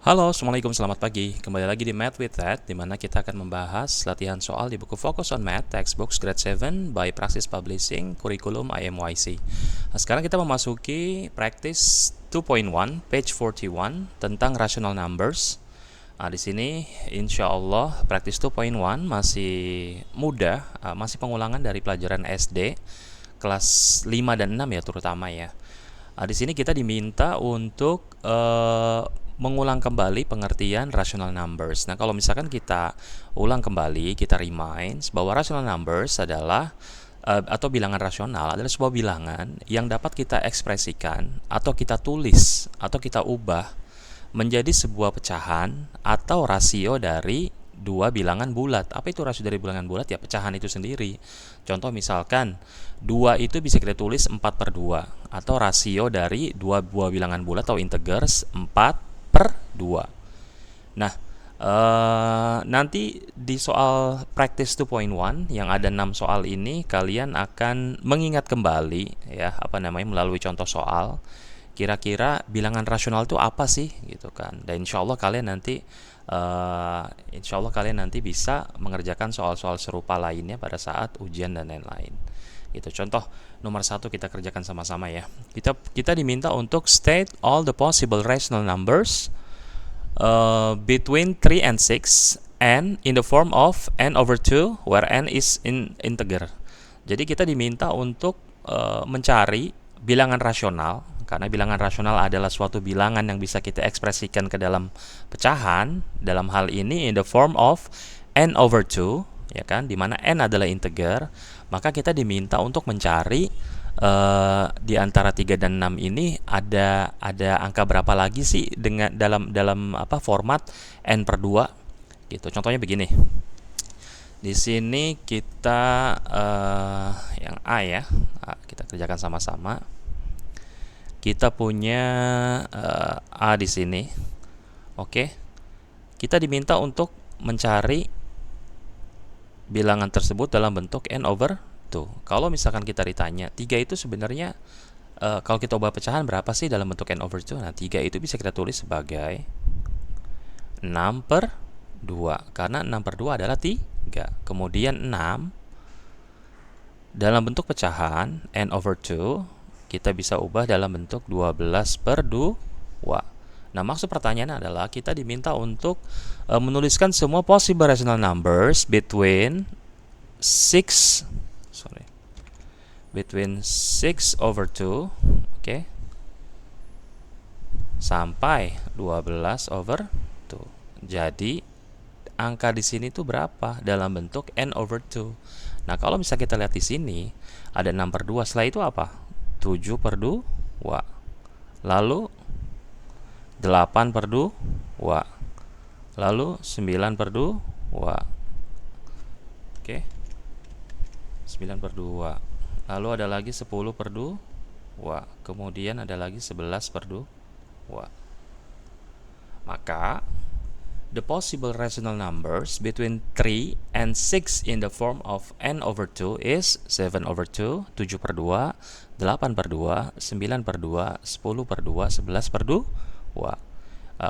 Halo, Assalamualaikum, selamat pagi. Kembali lagi di Math with Ted, di mana kita akan membahas latihan soal di buku Focus on Math, Textbooks Grade 7 by Praxis Publishing, Kurikulum IMYC. Nah, sekarang kita memasuki Practice 2.1, page 41, tentang rational numbers. Nah, di sini insya Allah Practice 2.1 masih mudah, masih pengulangan dari pelajaran SD, kelas 5 dan 6 ya terutama ya. Di sini kita diminta untuk mengulang kembali pengertian rational numbers. Nah, kalau misalkan kita ulang kembali, kita remind bahwa rational numbers adalah atau bilangan rasional adalah sebuah bilangan yang dapat kita ekspresikan atau kita tulis atau kita ubah menjadi sebuah pecahan atau rasio dari dua bilangan bulat. Apa itu rasio dari bilangan bulat? Ya pecahan itu sendiri. Contoh misalkan 2 itu bisa kita tulis 4/2 atau rasio dari dua buah bilangan bulat atau integers 4/2. Nah, nanti di soal practice 2.1 yang ada 6 soal ini kalian akan mengingat kembali ya melalui contoh soal kira-kira bilangan rasional itu apa sih gitu kan. Dan insya Allah kalian nanti bisa mengerjakan soal-soal serupa lainnya pada saat ujian dan lain-lain gitu. Contoh nomor 1 kita kerjakan sama-sama ya. Kita diminta untuk state all the possible rational numbers between 3 and 6 and in the form of n over 2 where n is in integer. Jadi kita diminta untuk mencari bilangan rasional, karena bilangan rasional adalah suatu bilangan yang bisa kita ekspresikan ke dalam pecahan. Dalam hal ini in the form of n over 2, ya kan, di mana n adalah integer, maka kita diminta untuk mencari di antara 3 dan 6 ini ada angka berapa lagi sih dengan dalam format n/2 gitu. Contohnya begini. Di sini kita yang A ya. Kita kerjakan sama-sama. Kita punya A di sini. Oke. Kita diminta untuk mencari bilangan tersebut dalam bentuk n over 2. Kalau misalkan kita ditanya 3 itu sebenarnya kalau kita ubah pecahan berapa sih dalam bentuk n over 2? Nah, 3 itu bisa kita tulis sebagai 6/2 karena 6/2 adalah 3. Kemudian 6 dalam bentuk pecahan n over 2 kita bisa ubah dalam bentuk 12/2. Nah, maksud pertanyaannya adalah kita diminta untuk menuliskan semua possible rational numbers between 6 over 2, oke, sampai 12 over 2. Jadi angka di sini tuh berapa dalam bentuk n over 2. Nah, kalau misalnya kita lihat di sini ada 6/2, setelah itu apa? 7/2, lalu 8/2, lalu 9/2, oke, 9/2, lalu ada lagi 10/2, kemudian ada lagi 11/2. Maka the possible rational numbers between 3 and 6 in the form of n over 2 is 7/2, 7/2, 8/2, 9/2, 10/2, 11/2.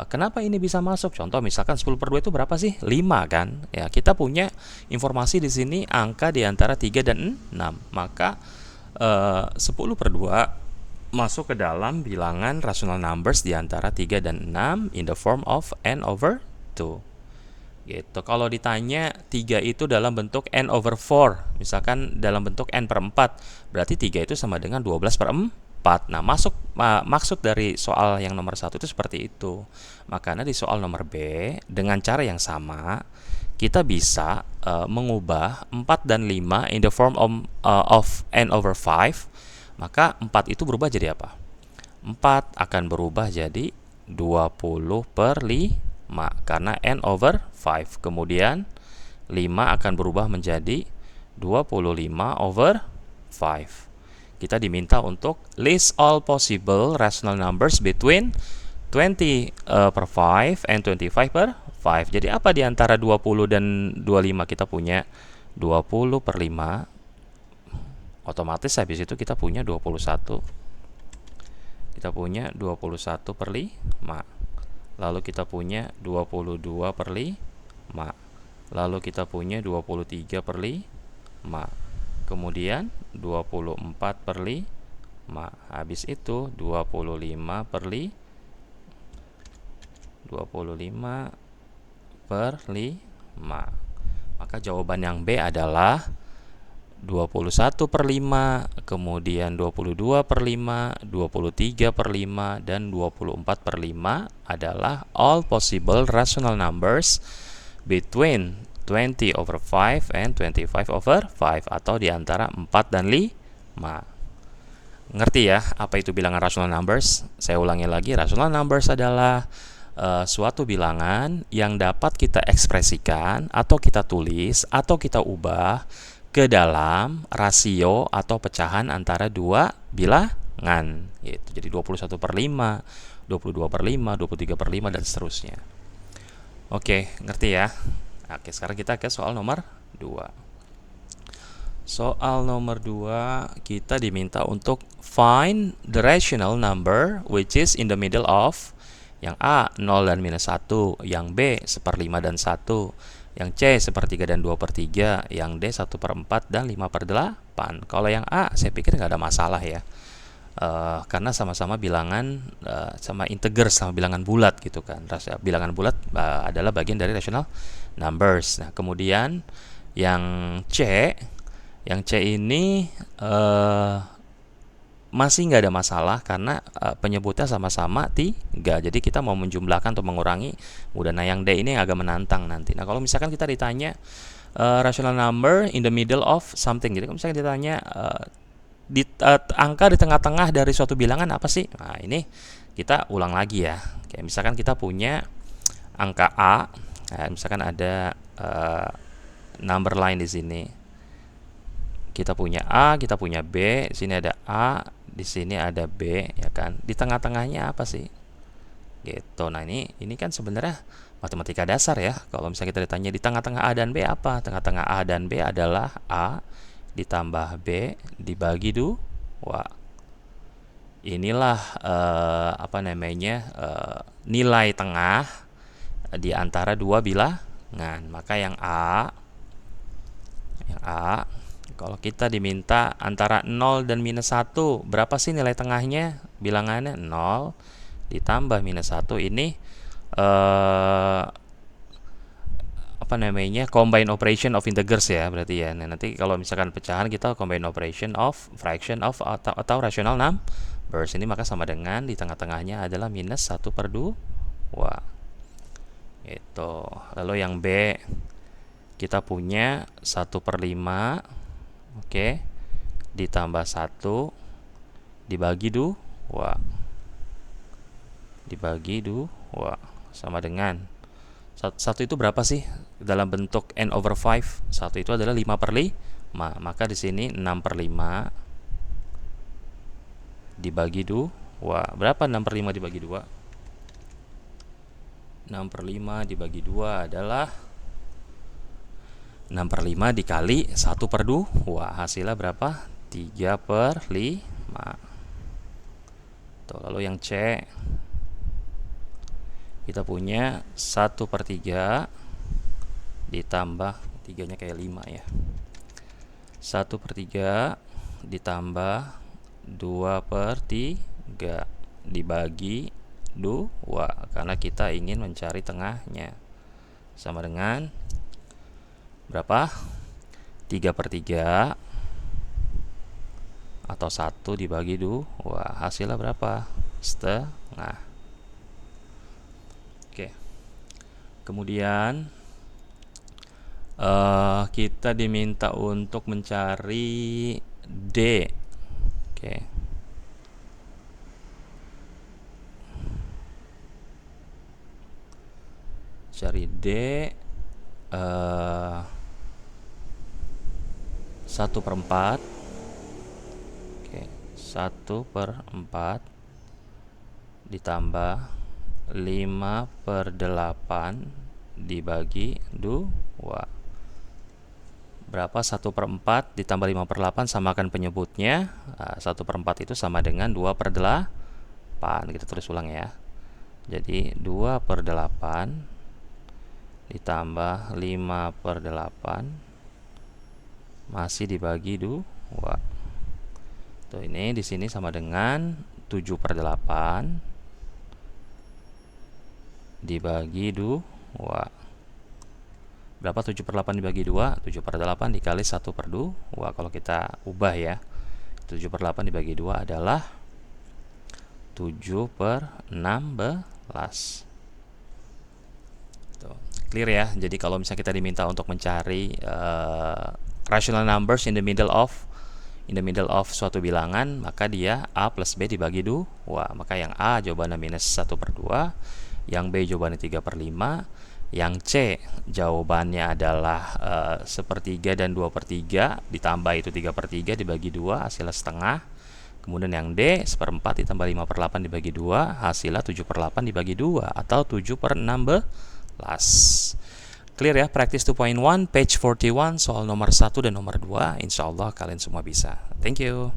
Kenapa ini bisa masuk? Contoh misalkan 10/2 itu berapa sih? 5 kan? Ya, kita punya informasi di sini angka di antara 3 dan 6. Maka 10/2 masuk ke dalam bilangan rational numbers di antara 3 dan 6 in the form of n over 2. Gitu. Kalau ditanya 3 itu dalam bentuk n over 4, misalkan dalam bentuk n/4, berarti 3 itu sama dengan 12/4. Nah, maksud dari soal yang nomor 1 itu seperti itu. Makanya di soal nomor B dengan cara yang sama kita bisa mengubah 4 dan 5 in the form of n over 5. Maka 4 itu berubah jadi apa? 4 akan berubah jadi 20/5 karena n over 5. Kemudian 5 akan berubah menjadi 25/5. Kita diminta untuk list all possible rational numbers between 20/5 and 25/5. Jadi apa di antara 20 dan 25? Kita punya 20/5. Otomatis habis itu kita punya 21. Kita punya 21/5. lalu kita punya 22 per 5, lalu kita punya 23 per 5, kemudian 24 per 5, habis itu 25 per 5. Maka jawaban yang B adalah 21 per 5, kemudian 22 per 5, 23 per 5, dan 24 per 5 adalah all possible rational numbers between 20 over 5 and 25 over 5, atau di antara 4 dan 5. Ngerti ya apa itu bilangan rational numbers? Saya ulangi lagi, rational numbers adalah suatu bilangan yang dapat kita ekspresikan atau kita tulis atau kita ubah ke dalam rasio atau pecahan antara dua bilangan, yaitu jadi 21 per 5, 22 per 5, 23 per 5, dan seterusnya. Oke, ngerti ya? Oke, sekarang kita ke soal nomor 2. Soal nomor 2, kita diminta untuk find the rational number which is in the middle of yang A 0 dan minus 1, yang B 1/5 dan 1, yang C 1/3 dan 2/3, yang D 1/4 dan 5/8. Kalau yang A saya pikir nggak ada masalah ya, karena sama-sama bilangan, sama integer, sama bilangan bulat gitu kan. Bilangan bulat adalah bagian dari rational numbers. Nah kemudian yang C ini masih nggak ada masalah karena penyebutnya sama-sama 3. Jadi kita mau menjumlahkan atau mengurangi mudah. Nah yang D ini yang agak menantang nanti. Nah kalau misalkan kita ditanya rational number in the middle of something, jadi kalau misalkan ditanya angka di tengah-tengah dari suatu bilangan apa sih? Nah ini kita ulang lagi ya. Kayak misalkan kita punya angka A, misalkan ada number line di sini. Kita punya A, kita punya B, di sini ada A, di sini ada B, ya kan? Di tengah-tengahnya apa sih? Gitu. Nah, ini kan sebenarnya matematika dasar ya. Kalau misalnya kita ditanya di tengah-tengah A dan B apa? Tengah-tengah A dan B adalah A ditambah B dibagi 2. Inilah nilai tengah di antara dua bilangan. Maka yang A kalau kita diminta antara 0 dan minus 1, berapa sih nilai tengahnya? Bilangannya 0 ditambah minus 1. Ini combine operation of integers ya berarti ya. Nah, nanti kalau misalkan pecahan kita combine operation of fraction of atau rational numbers. Ini maka sama dengan di tengah-tengahnya adalah minus 1/2. Itu. Lalu yang B kita punya 1/5, oke, ditambah 1 dibagi 2, sama dengan 1 itu berapa sih dalam bentuk n over 5? 1 itu adalah 5/5, maka di sini 6/5 dibagi 2. Berapa 6/5 dibagi 2? 6/5 dibagi 2 adalah 6/5 dikali 1/2. Hasilnya berapa? 3/5. Tuh, lalu yang C kita punya 1/3 ditambah 3-nya kayak 5 ya. 1/3 ditambah 2/3 dibagi 2, karena kita ingin mencari tengahnya. Sama dengan berapa? 3/3 atau 1 dibagi 2. Hasilnya berapa? Setengah. Oke. Kemudian kita diminta untuk mencari D. Oke. Cari D 1/4. Oke, 1/4 ditambah 5/8 dibagi 2. Berapa 1/4 ditambah 5/8? Samakan penyebutnya. 1/4 itu sama dengan 2/8. Kita tulis ulang ya. Jadi 2 per 8 ditambah 5 per 8 masih dibagi 2. Tuh, ini di sini sama dengan 7 per 8 dibagi 2. Berapa 7 per 8 dibagi 2? 7 per 8 dikali 1 per 2. Kalau kita ubah ya, 7 per 8 dibagi 2 adalah 7 per 16. Tuh, clear ya. Jadi kalau misalnya kita diminta untuk mencari rational numbers in the middle of suatu bilangan, maka dia A plus B dibagi 2. Maka yang A jawabannya minus 1 per 2, yang B jawabannya 3 per 5, yang C jawabannya adalah 1/3 dan 2 per 3, ditambah itu 3 per 3 dibagi 2, hasilnya setengah. Kemudian yang D 1/4 ditambah 5 per 8 dibagi 2, hasilnya 7 per 8 dibagi 2, atau 7 per 16. Clear ya, practice 2.1, page 41, soal nomor 1 dan nomor 2. Insya Allah kalian semua bisa. Thank you.